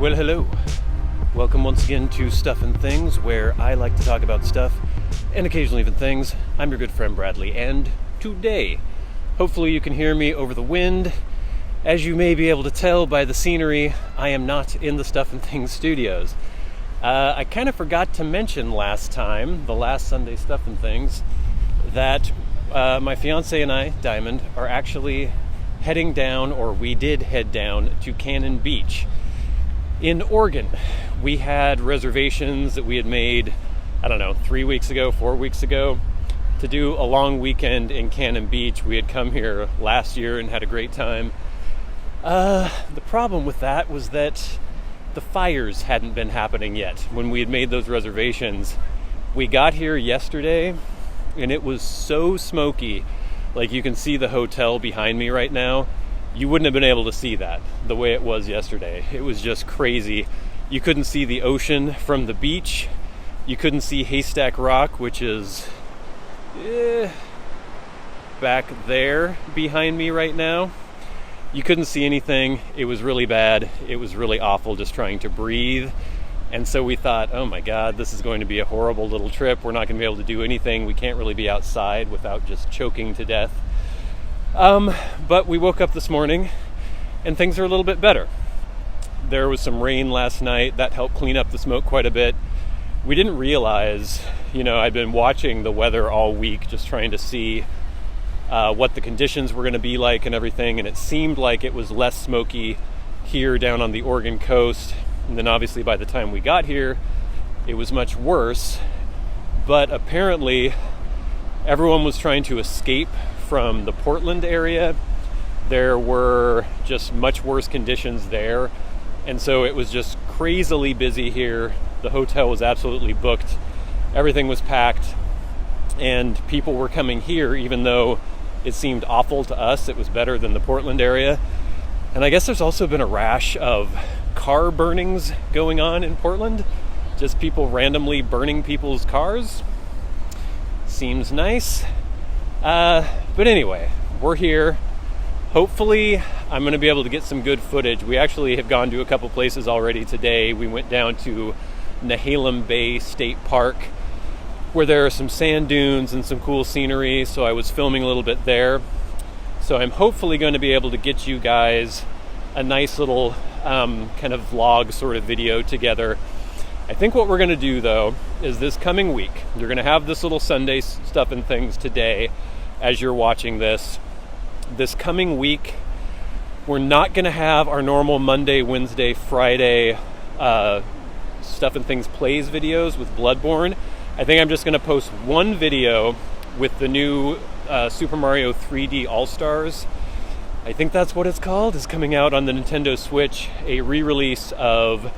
Well, hello. Welcome once again to Stuff and Things, where I like to talk about stuff and occasionally even things. I'm your good friend Bradley, and today, hopefully you can hear me over the wind. As you may be able to tell by the scenery, I am not in the Stuff and Things studios. I kind of forgot to mention last time, the last Sunday Stuff and Things, that my fiancé and I, Diamond, are actually heading down, or we did head down, to Cannon Beach in Oregon. We had reservations that we had made, 3 weeks ago, 4 weeks ago, to do a long weekend in Cannon Beach. We had come here last year and had a great time. The problem with that was that the fires hadn't been happening yet when we had made those reservations. We got here yesterday and it was so smoky. Like, you can see the hotel behind me right now. You wouldn't have been able to see that the way it was yesterday. It was just crazy. You couldn't see the ocean from the beach. You couldn't see Haystack Rock, which is back there behind me right now. You couldn't see anything. It was really bad. It was really awful just trying to breathe. And so we thought, oh my God, this is going to be a horrible little trip. We're not going to be able to do anything. We can't really be outside without just choking to death. But we woke up this morning and things are a little bit better. There was some rain last night that helped clean up the smoke quite a bit. We didn't realize, I'd been watching the weather all week, just trying to see what the conditions were going to be like and everything. And it seemed like it was less smoky here down on the Oregon coast. And then obviously by the time we got here, it was much worse. But apparently everyone was trying to escape from the Portland area. There were just much worse conditions there. And so it was just crazily busy here. The hotel was absolutely booked. Everything was packed. And people were coming here, even though it seemed awful to us. It was better than the Portland area. And I guess there's also been a rash of car burnings going on in Portland. Just people randomly burning people's cars. Seems nice. But anyway, we're here. Hopefully, I'm going to be able to get some good footage. We actually have gone to a couple places already today. We went down to Nehalem Bay State Park, where there are some sand dunes and some cool scenery, so I was filming a little bit there. So I'm hopefully going to be able to get you guys a nice little kind of vlog sort of video together. I think what we're going to do, though, is this coming week, you're going to have this little Sunday Stuff and Things today as you're watching this. This coming week, we're not going to have our normal Monday, Wednesday, Friday Stuff and Things plays videos with Bloodborne. I think I'm just going to post one video with the new Super Mario 3D All-Stars. I think that's what it's called. It's coming out on the Nintendo Switch, a re-release of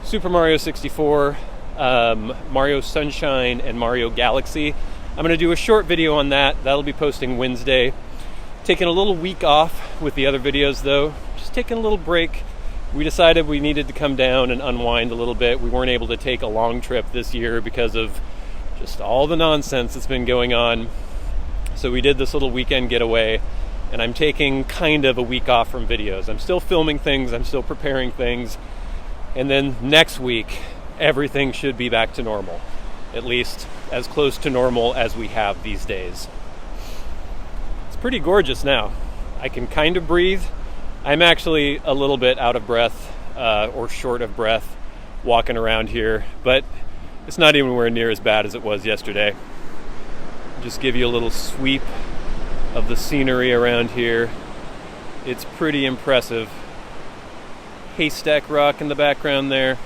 Super Mario 64, Mario Sunshine, and Mario Galaxy. I'm going to do a short video on that. That'll be posting Wednesday. Taking a little week off with the other videos, though. Just taking a little break. We decided we needed to come down and unwind a little bit. We weren't able to take a long trip this year because of just all the nonsense that's been going on. So we did this little weekend getaway, and I'm taking kind of a week off from videos. I'm still filming things. I'm still preparing things. And then next week, everything should be back to normal. At least as close to normal as we have these days. It's pretty gorgeous now. I can kind of breathe. I'm actually a little bit out of breath, or short of breath, walking around here, but it's not anywhere near as bad as it was yesterday. Just give you a little sweep of the scenery around here. It's pretty impressive. Haystack Rock in the background there.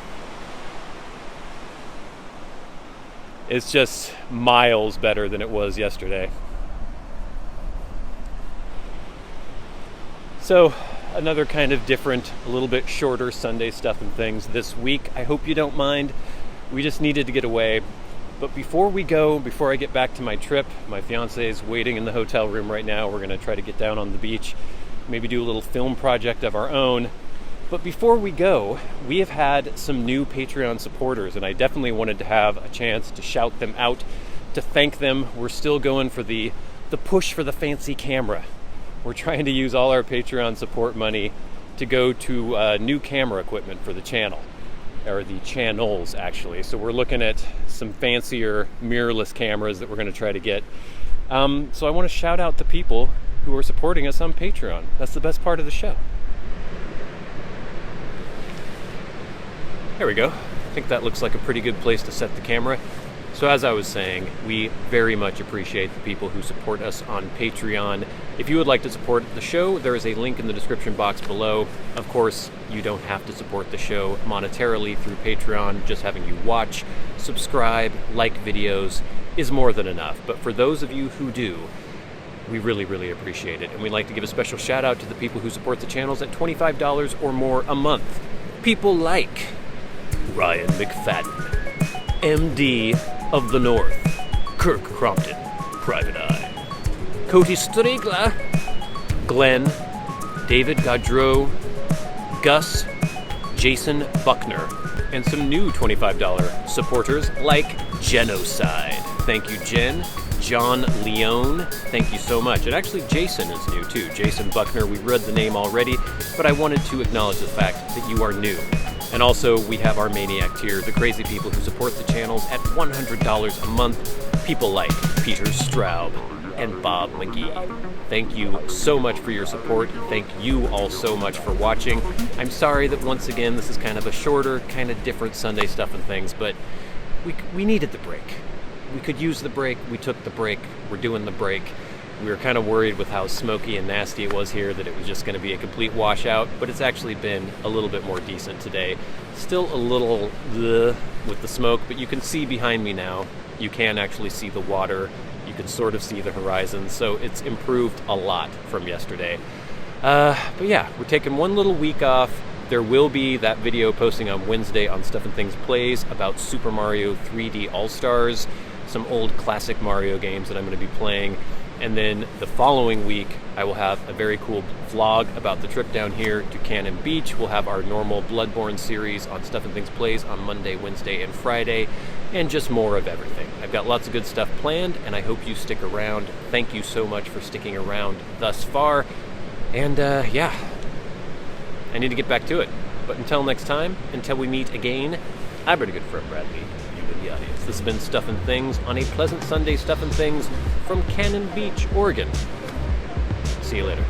It's just miles better than it was yesterday. So, another kind of different, a little bit shorter Sunday Stuff and Things this week. I hope you don't mind. We just needed to get away. But before we go, before I get back to my trip, my fiancé is waiting in the hotel room right now. We're going to try to get down on the beach, maybe do a little film project of our own. But before we go, we have had some new Patreon supporters, and I definitely wanted to have a chance to shout them out, to thank them. We're still going for the push for the fancy camera. We're trying to use all our Patreon support money to go to new camera equipment for the channel, or the channels actually. So we're looking at some fancier mirrorless cameras that we're going to try to get. So I want to shout out the people who are supporting us on Patreon. That's the best part of the show. There we go. I think that looks like a pretty good place to set the camera. So as I was saying, we very much appreciate the people who support us on Patreon. If you would like to support the show, there is a link in the description box below. Of course, you don't have to support the show monetarily through Patreon. Just having you watch, subscribe, like videos is more than enough. But for those of you who do, we really, really appreciate it. And we'd like to give a special shout out to the people who support the channels at $25 or more a month. People like Ryan McFadin, MDoftheNorth, Kirk Crompton, Private Eye, Cody Striegler, Glenn, David Gaudreau, Gus, Jason Buckner, and some new $25 supporters like Genocide. Thank you, Jen. John Leone, thank you so much. And actually, Jason is new too. Jason Buckner, we read the name already, but I wanted to acknowledge the fact that you are new. And also, we have our Maniac tier, the crazy people who support the channels at $100 a month. People like Peter Straub and Bob Magee. Thank you so much for your support. Thank you all so much for watching. I'm sorry that once again, this is kind of a shorter, kind of different Sunday Stuff and Things, but we needed the break. We could use the break. We took the break. We're doing the break. We were kind of worried with how smoky and nasty it was here that it was just going to be a complete washout, but it's actually been a little bit more decent today. Still a little with the smoke, but you can see behind me now. You can actually see the water. You can sort of see the horizon, so it's improved a lot from yesterday. But yeah, we're taking one little week off. There will be that video posting on Wednesday on Stuff and Things Plays about Super Mario 3D All-Stars, some old classic Mario games that I'm going to be playing. And then the following week, I will have a very cool vlog about the trip down here to Cannon Beach. We'll have our normal Bloodborne series on Stuff and Things Plays on Monday, Wednesday, and Friday, and just more of everything. I've got lots of good stuff planned, and I hope you stick around. Thank you so much for sticking around thus far. And yeah, I need to get back to it. But until next time, until we meet again, I've been a good friend, Bradley. The audience. This has been Stuff and Things on a pleasant Sunday. Stuff and Things from Cannon Beach, Oregon. See you later.